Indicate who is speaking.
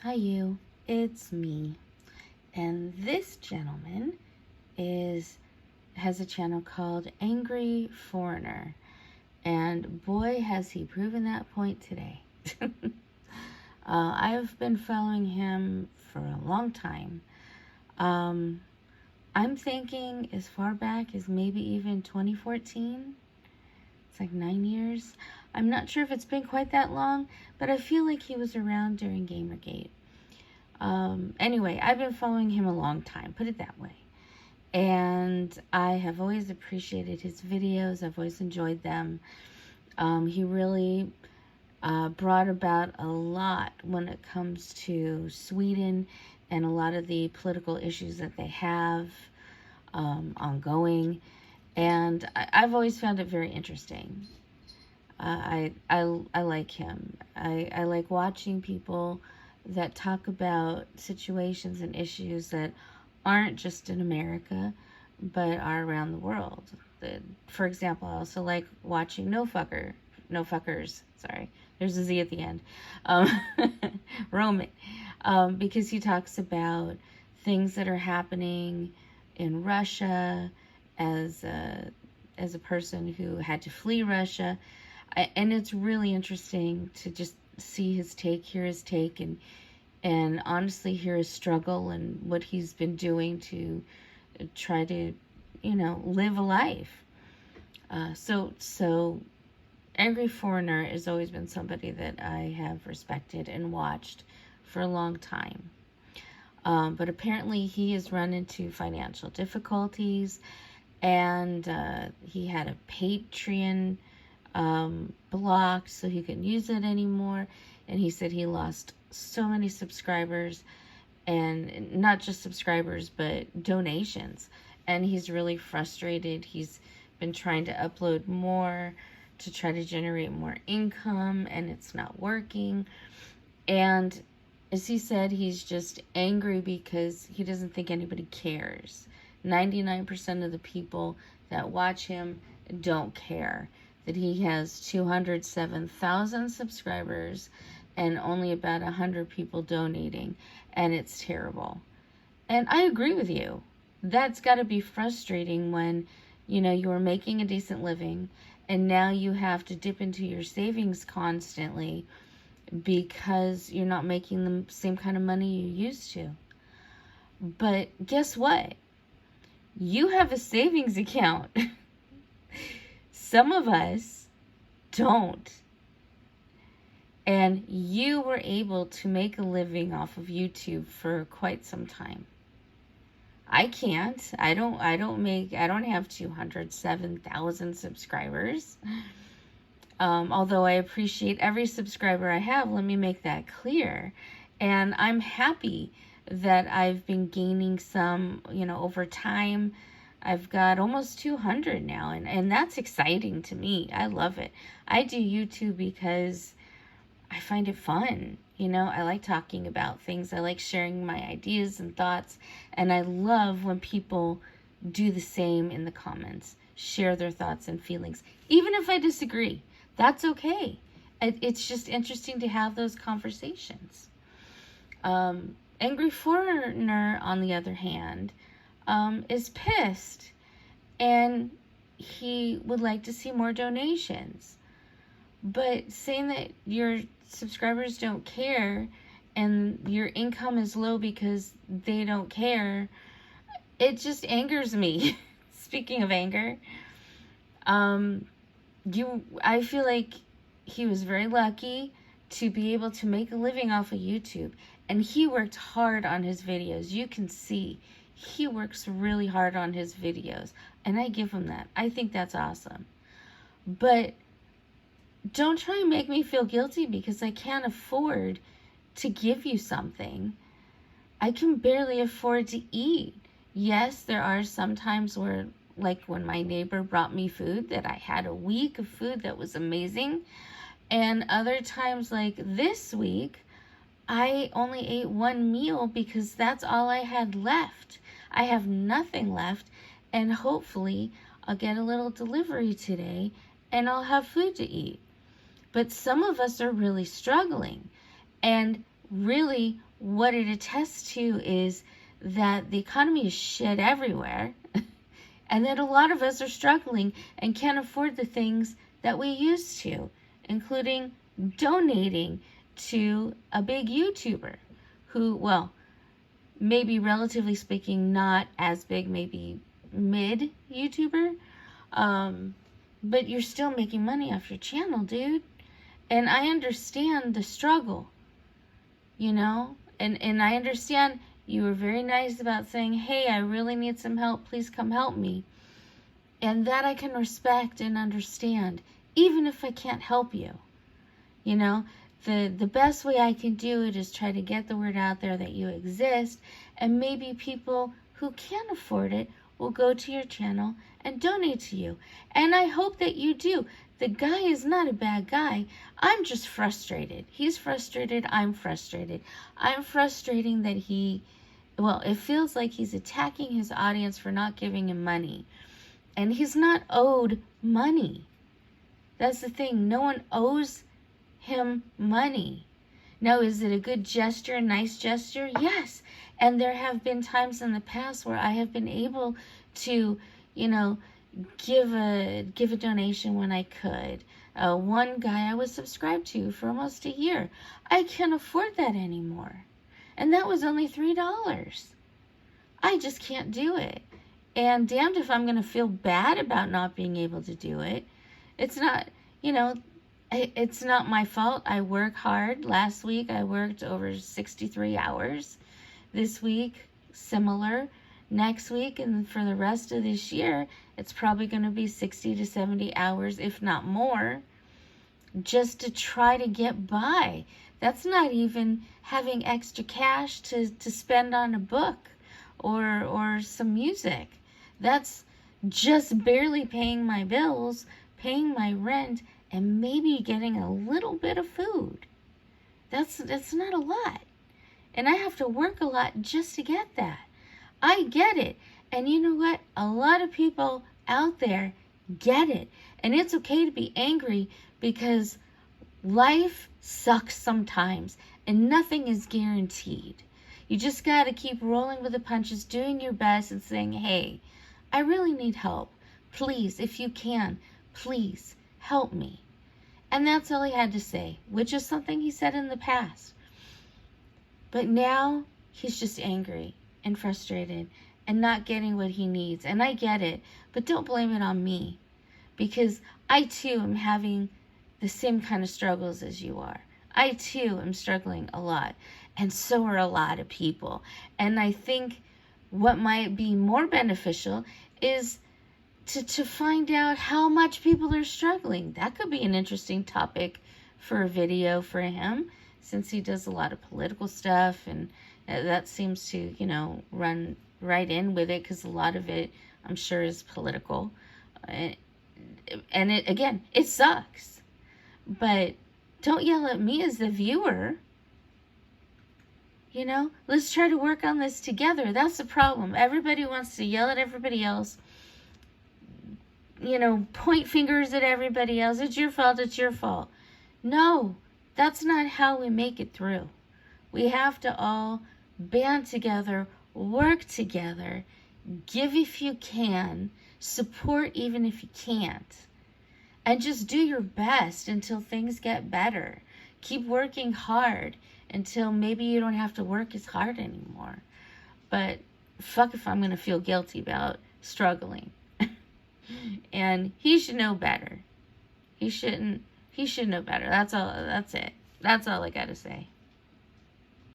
Speaker 1: Hi, you. It's me. And this gentleman is has a channel called Angry Foreigner. And boy, has he proven that point today. I've been following him for a long time. I'm thinking as far back as maybe even 2014. It's like 9 years. I'm not sure if it's been quite that long, but I feel like he was around during Gamergate. Anyway, I've been following him a long time, put it that way. And I have always appreciated his videos. I've always enjoyed them. He really brought about a lot when it comes to Sweden and a lot of the political issues that they have ongoing. And I've always found it very interesting. I like him. I like watching people that talk about situations and issues that aren't just in America, but are around the world. For example, I also like watching No Fuckers, sorry, there's a Z at the end, um, Roman, because he talks about things that are happening in Russia as a person who had to flee Russia. And it's really interesting to just see his take, hear his take, and honestly hear his struggle and what he's been doing to try to, live a life. So Angry Foreigner has always been somebody that I have respected and watched for a long time. But apparently he has run into financial difficulties, and he had a Patreon blocked so he couldn't use it anymore. And he said he lost so many subscribers, and not just subscribers, but donations. And he's really frustrated. He's been trying to upload more to try to generate more income, and it's not working. And as he said, he's just angry because he doesn't think anybody cares. 99% of the people that watch him don't care that he has 207,000 subscribers and only about 100 people donating, and it's terrible. And I agree with you. That's got to be frustrating when, you are making a decent living and now you have to dip into your savings constantly because you're not making the same kind of money you used to. But guess what? You have a savings account. Some of us don't. And you were able to make a living off of YouTube for quite some time. I can't. I don't have 207,000 subscribers. Although I appreciate every subscriber I have, let me make that clear. And I'm happy that I've been gaining some, over time. I've got almost 200 now, and that's exciting to me. I love it. I do YouTube because I find it fun. I like talking about things. I like sharing my ideas and thoughts, and I love when people do the same in the comments, share their thoughts and feelings. Even if I disagree, that's okay. It's just interesting to have those conversations. Angry Foreigner, on the other hand, is pissed, and he would like to see more donations. But saying that your subscribers don't care and your income is low because they don't care, it just angers me. Speaking of anger, I feel like he was very lucky to be able to make a living off of YouTube, and he worked hard on his videos. You can see he works really hard on his videos, and I give him that. I think that's awesome. But don't try and make me feel guilty because I can't afford to give you something. I can barely afford to eat. Yes, there are some times where, like when my neighbor brought me food, that I had a week of food that was amazing. And other times, like this week, I only ate one meal because that's all I had left. I have nothing left, and hopefully I'll get a little delivery today and I'll have food to eat. But some of us are really struggling, and really what it attests to is that the economy is shit everywhere, and that a lot of us are struggling and can't afford the things that we used to, including donating to a big YouTuber who, well, maybe relatively speaking, not as big, maybe mid YouTuber, but you're still making money off your channel, dude. And I understand the struggle, you know, and I understand you were very nice about saying, hey, I really need some help, please come help me. And that I can respect and understand, even if I can't help you. You know, the best way I can do it is try to get the word out there that you exist, and maybe people who can't afford it will go to your channel and donate to you. And I hope that you do. The guy is not a bad guy. I'm just frustrated. He's frustrated. I'm frustrated. I'm frustrating that it feels like he's attacking his audience for not giving him money. And he's not owed money. That's the thing. No one owes him money. Now, is it a good gesture, a nice gesture? Yes. And there have been times in the past where I have been able to, you know, give a donation when I could. One guy I was subscribed to for almost a year. I can't afford that anymore. And that was only $3. I just can't do it. And damned if I'm going to feel bad about not being able to do it. It's not, you know, it's not my fault. I work hard. Last week I worked over 63 hours. This week, similar. Next week and for the rest of this year, it's probably going to be 60 to 70 hours, if not more, just to try to get by. That's not even having extra cash to spend on a book or some music. That's just barely paying my bills, paying my rent, and maybe getting a little bit of food. That's not a lot. And I have to work a lot just to get that. I get it. And you know what? A lot of people out there get it. And it's okay to be angry because life sucks sometimes and nothing is guaranteed. You just got to keep rolling with the punches, doing your best and saying, hey, I really need help. Please, if you can, please help me. And that's all he had to say, which is something he said in the past. But now he's just angry and frustrated and not getting what he needs. And I get it, but don't blame it on me, because I too am having the same kind of struggles as you are. I too am struggling a lot, and so are a lot of people. And I think what might be more beneficial is to find out how much people are struggling. That could be an interesting topic for a video for him, since he does a lot of political stuff, and that seems to, you know, run right in with it, because a lot of it, I'm sure, is political. And it, again, it sucks. But don't yell at me as the viewer. You know, let's try to work on this together. That's the problem. Everybody wants to yell at everybody else. You know, point fingers at everybody else. It's your fault, it's your fault. No, that's not how we make it through. We have to all band together, work together, give if you can, support even if you can't. And just do your best until things get better. Keep working hard until maybe you don't have to work as hard anymore. But fuck if I'm going to feel guilty about struggling. And he should know better. He should know better. That's all it. That's all I got to say.